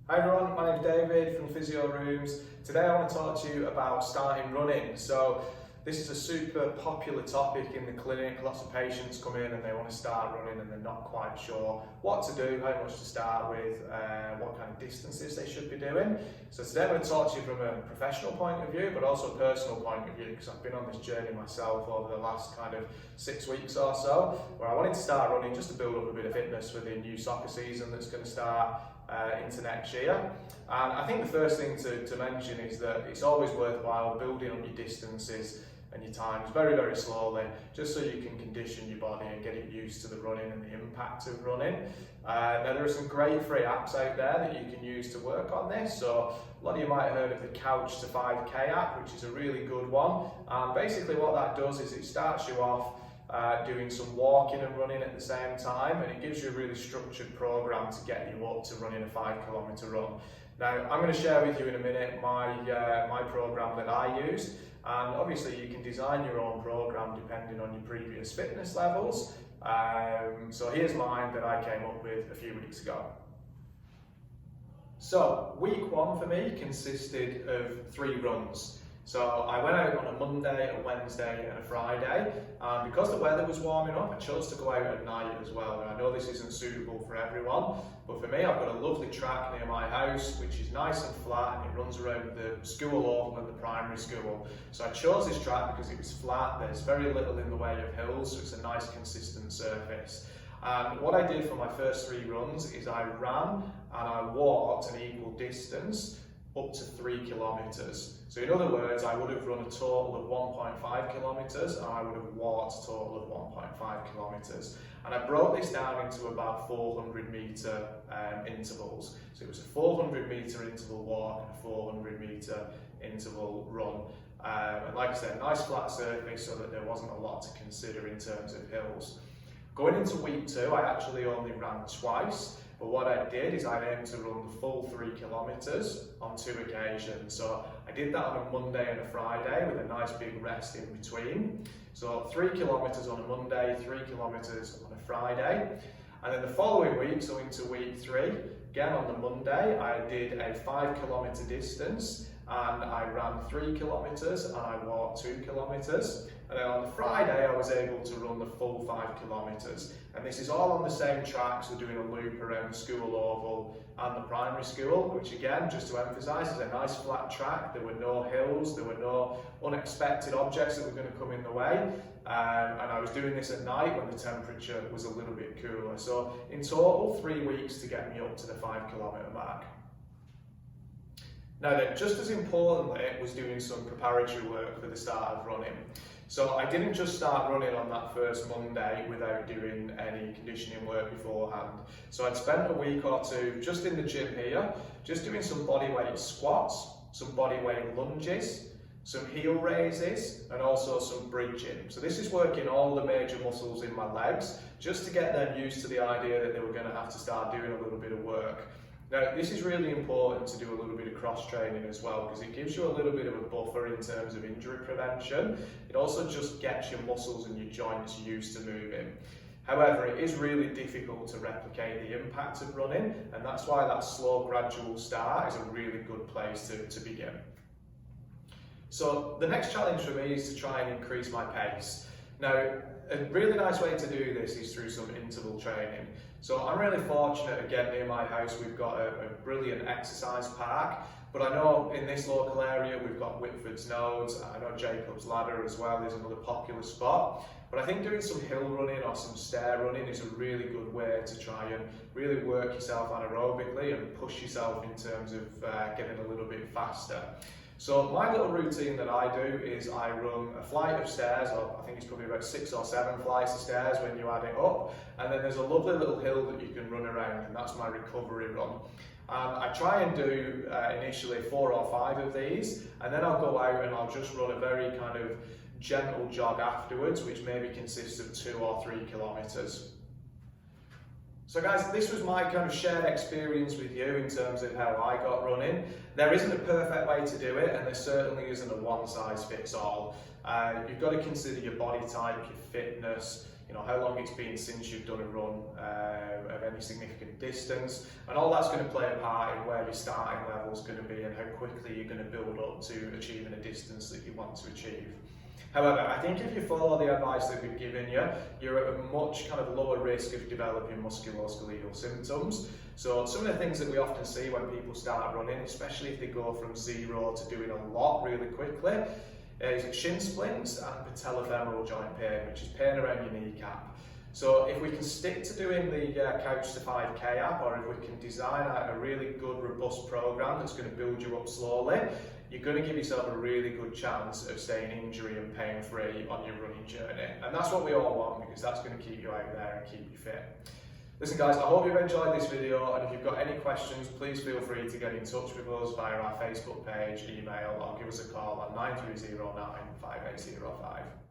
Hi everyone, my name's David from Physio Rooms. Today I want to talk to you about starting running. So this is a super popular topic in the clinic. Lots of patients come in and they want to start running and they're not quite sure what to do, how much to start with, what kind of distances they should be doing. So today I'm going to talk to you from a professional point of view, but also a personal point of view, because I've been on this journey myself over the last kind of 6 weeks or so, where I wanted to start running just to build up a bit of fitness for the new soccer season that's going to start into next year. And I think the first thing to mention is that it's always worthwhile building up your distances and your times very, very slowly, just so you can condition your body and get it used to the running and the impact of running. Now there are some great free apps out there that you can use to work on this. So a lot of you might have heard of the Couch to 5K app, which is a really good one. And basically what that does is it starts you off doing some walking and running at the same time, and it gives you a really structured program to get you up to running a 5 kilometre run. Now I'm going to share with you in a minute my program that I use, and obviously you can design your own program depending on your previous fitness levels. So here's mine that I came up with a few weeks ago. So week one for me consisted of 3 runs. So I went out on a Monday, a Wednesday and a Friday, and because the weather was warming up I chose to go out at night as well. And I know this isn't suitable for everyone, but for me I've got a lovely track near my house which is nice and flat, and it runs around the school oval and the primary school. So I chose this track because it was flat, there's very little in the way of hills, so it's a nice consistent surface. And what I did for my first 3 runs is I ran and I walked an equal distance up to 3 kilometres. So in other words, I would have run a total of 1.5 kilometres and I would have walked a total of 1.5 kilometres. And I broke this down into about 400 metre intervals. So it was a 400 metre interval walk and a 400 metre interval run. And like I said, nice flat surface so that there wasn't a lot to consider in terms of hills. Going into week 2, I actually only ran twice. But what I did is I aimed to run the full 3 kilometres on 2 occasions. So I did that on a Monday and a Friday with a nice big rest in between. So 3 kilometres on a Monday, 3 kilometres on a Friday. And then the following week, so into week 3, again on the Monday, I did a 5 kilometre distance and I ran 3 kilometres and I walked 2 kilometres. And then on the Friday, I was able to run the full 5 kilometres. And this is all on the same track, so doing a loop around the school oval and the primary school, which again, just to emphasise, is a nice flat track. There were no hills, there were no unexpected objects that were going to come in the way. And I was doing this at night when the temperature was a little bit cooler. So in total, 3 weeks to get me up to the 5 kilometre mark. Now then, just as importantly, was doing some preparatory work for the start of running. So I didn't just start running on that first Monday without doing any conditioning work beforehand. So I'd spent a week or 2 just in the gym here, just doing some bodyweight squats, some bodyweight lunges, some heel raises, and also some bridging. So this is working all the major muscles in my legs, just to get them used to the idea that they were going to have to start doing a little bit of work. Now, this is really important to do a little bit of cross-training as well, because it gives you a little bit of a buffer in terms of injury prevention. It also just gets your muscles and your joints used to moving. However, it is really difficult to replicate the impact of running, and that's why that slow, gradual start is a really good place to begin. So the next challenge for me is to try and increase my pace. Now, a really nice way to do this is through some interval training. So I'm really fortunate, again, near my house we've got a brilliant exercise park, but I know in this local area we've got Whitford's Nodes, I know Jacob's Ladder as well is another popular spot, but I think doing some hill running or some stair running is a really good way to try and really work yourself anaerobically and push yourself in terms of getting a little bit faster. So my little routine that I do is I run a flight of stairs, or I think it's probably about 6 or 7 flights of stairs when you add it up, and then there's a lovely little hill that you can run around, and that's my recovery run. I try and do initially 4 or 5 of these, and then I'll go out and I'll just run a very kind of gentle jog afterwards, which maybe consists of 2 or 3 kilometres. So guys, this was my kind of shared experience with you in terms of how I got running. There isn't a perfect way to do it, and there certainly isn't a one-size-fits-all. You've got to consider your body type, your fitness, how long it's been since you've done a run of any significant distance, and all that's going to play a part in where your starting level is going to be and how quickly you're going to build up to achieving a distance that you want to achieve. However, I think if you follow the advice that we've given you, you're at a much kind of lower risk of developing musculoskeletal symptoms. So some of the things that we often see when people start running, especially if they go from zero to doing a lot really quickly, is shin splints and patellofemoral joint pain, which is pain around your kneecap. So if we can stick to doing the Couch to 5K app, or if we can design a really good, robust program that's going to build you up slowly, you're going to give yourself a really good chance of staying injury and pain-free on your running journey. And that's what we all want, because that's going to keep you out there and keep you fit. Listen guys, I hope you've enjoyed this video, and if you've got any questions, please feel free to get in touch with us via our Facebook page, email, or give us a call on 9309 5805.